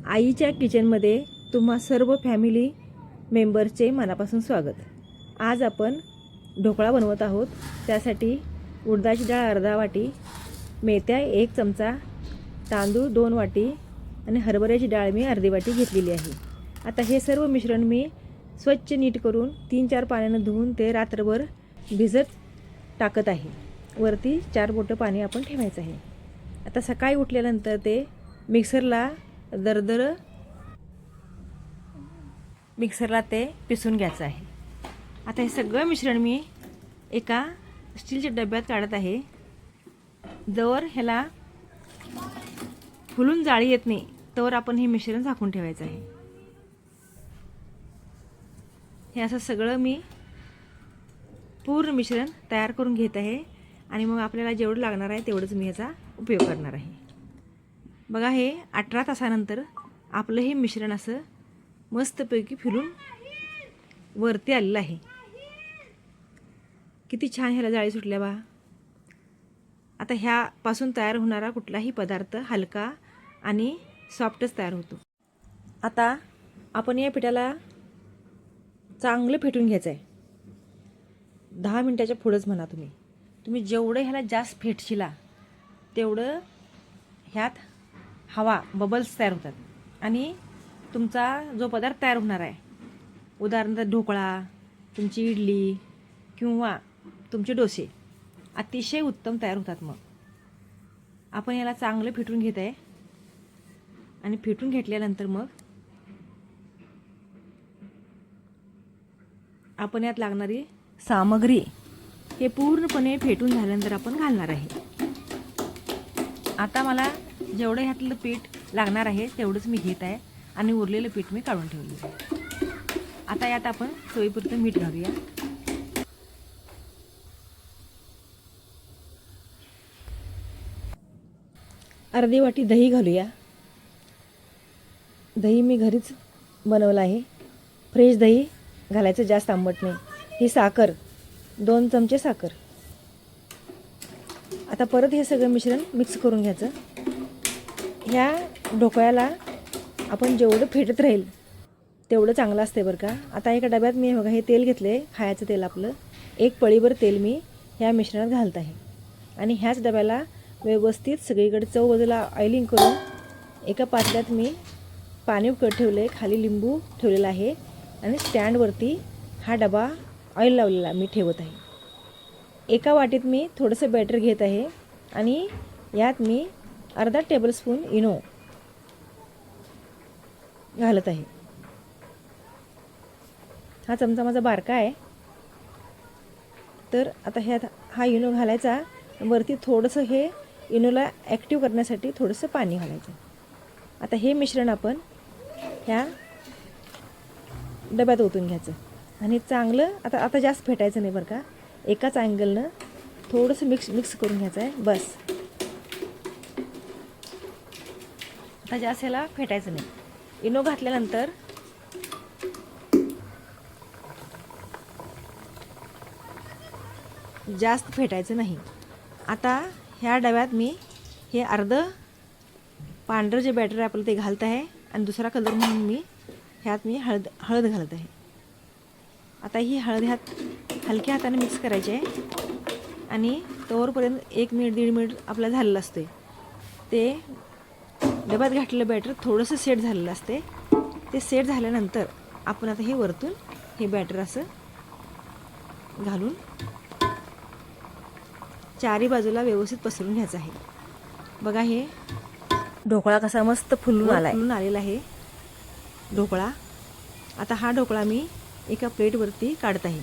आईच्या किचनमध्ये तुम्हा सर्व फॅमिली मेंबरचे मनापासून स्वागत। आज आपण ढोकळा बनवत आहोत। त्यासाठी उडदाची डाळ अर्धा वाटी, मेथ्या 1 चमचा, तांदूळ 2 वाटी आणि हरभऱ्याची डाळ मी अर्धी वाटी घेतलेली आहे। आता हे सर्व मिश्रण मी स्वच्छ नीट करून 3-4 पाण्याने धुवून ते रात्रभर भिजत टाकत आहे। वरती 4 बोटं पाणी आपण ठेवायचं आहे। आता सकाळी उठल्यानंतर ते मिक्सरला मिक्सरला ते पिसून घ्यायचं आहे। आता हे सगळं मिश्रण मी एका स्टीलच्या डब्यात काढत आहे। जर ह्याला फुलून जाळी येत नाही तर आपण हे मिश्रण झाकून ठेवायचं आहे। हे असं सगळं मी पूर्ण मिश्रण तयार करून घेत आहे आणि मग आपल्याला जेवढं लागणार आहे तेवढंच मी ह्याचा उपयोग करणार आहे। बघा, हे 18 तासानंतर आपलं हे मिश्रण असं मस्तपैकी फुलून वरती आलेलं आहे। किती छान ह्याला जाळी सुटल्या बा। आता ह्यापासून तयार होणारा कुठलाही पदार्थ हलका आणि सॉफ्टच तयार होतो। आता आपण या पिठाला चांगलं फेटून घ्यायचं आहे। 10 मिनिटाच्या पुढंच म्हणा तुम्ही जेवढं ह्याला जास्त फेटशिला तेवढं ह्यात हवा बबल्स तयार होतात आणि तुमचा जो पदार्थ तयार होणार आहे, उदाहरणार्थ ढोकळा, तुमची इडली किंवा तुमचे डोसे अतिशय उत्तम तयार होतात। मग आपण याला चांगलं फेटून घेत आहे आणि फेटून घेतल्यानंतर मग आपण यात लागणारी सामग्री हे पूर्णपणे फेटून झाल्यानंतर आपण घालणार आहे। आता मला जेवढं ह्यातलं पीठ लागणार आहे तेवढंच मी घेत आहे आणि उरलेलं पीठ मी काढून ठेवलं आहे। आता यात आपण चवीपुरतं मीठ घालूया। अर्धी वाटी दही घालूया। दही मी घरीच बनवलं आहे। फ्रेश दही घालायचं, जास्त आंबट नाही। ही साखर 2 चमचे साखर। आता परत हे सगळं मिश्रण मिक्स करून घ्यायचं। ह्या ढोकळ्याला आपण जेवढं फेटत राहील तेवढं चांगलं असते बरं का। आता एका डब्यात मी बघा हे तेल घेतले, खायचं तेल आपलं 1 पळीभर तेल मी ह्या मिश्रणात घालत आहे आणि ह्याच डब्याला व्यवस्थित सगळीकडे चौबाजूला ऑइलिंग करून एका पातेल्यात मी पाणी उकळत ठेवले, खाली लिंबू ठेवलेला आहे आणि स्टँडवरती हा डबा ऑइल लावलेला मी ठेवत आहे। एका वाटीत मी थोडंसं बॅटर घेत आहे आणि यात मी अर्धा टेबलस्पून इनो घालत आहे। हा चमचा माझा बारका आहे, तर आता ह्यात हा इनो घालायचा। वरती थोडंसं हे इनोला ॲक्टिव्ह करण्यासाठी थोडंसं पाणी घालायचं। आता हे मिश्रण आपण ह्या डब्यात ओतून घ्यायचं आणि चांगलं आता जास्त फेटायचं नाही बरं का। एकाच अँगलनं थोडंसं मिक्स करून घ्यायचं आहे बस। आता जास्त ह्याला फेटायचं नाही। इनो घातल्यानंतर जास्त फेटायचं नाही। आता ह्या डब्यात मी हे अर्धं पांढरं जे बॅटर आहे आपलं ते घालत आहे आणि दुसरा कलर म्हणून मी ह्यात हळद घालत आहे। आता ही हळद ह्यात हलक्या हाताने मिक्स करायची आहे आणि तोवरपर्यंत 1 मिनिट 1.5 मिनिट आपला झालेलं असते। ते डब्यात घातलेलं बॅटर थोडंसं सेट झालेलं असते। ते सेट झाल्यानंतर आपण आता हे वरतून हे बॅटर असं घालून चारी बाजूला व्यवस्थित पसरून घ्यायचं आहे। बघा, हे ढोकळा कसा मस्त फुलून आलेला आहे ढोकळा। आता हा ढोकळा मी एका प्लेटवरती काढत आहे।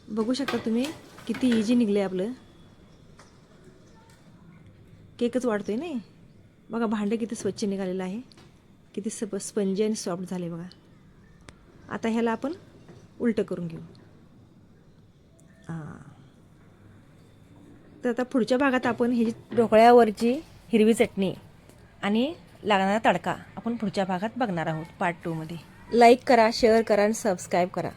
बघू शकता तुम्ही किती इझी निघले आपलं। केकच वाढतोय नाही। बघा भांडे किती स्वच्छ निघालेलं आहे, किती स्पंजी आणि सॉफ्ट झाले बघा। आता ह्याला आपण उलटं करून घेऊ। तर आता पुढच्या भागात आपण ही ढोकळ्यावरची हिरवी चटणी आणि लागणारा तडका आपण पुढच्या भागात बघणार आहोत, पार्ट 2 मध्ये। लाईक करा, शेअर करा आणि सबस्क्राईब करा।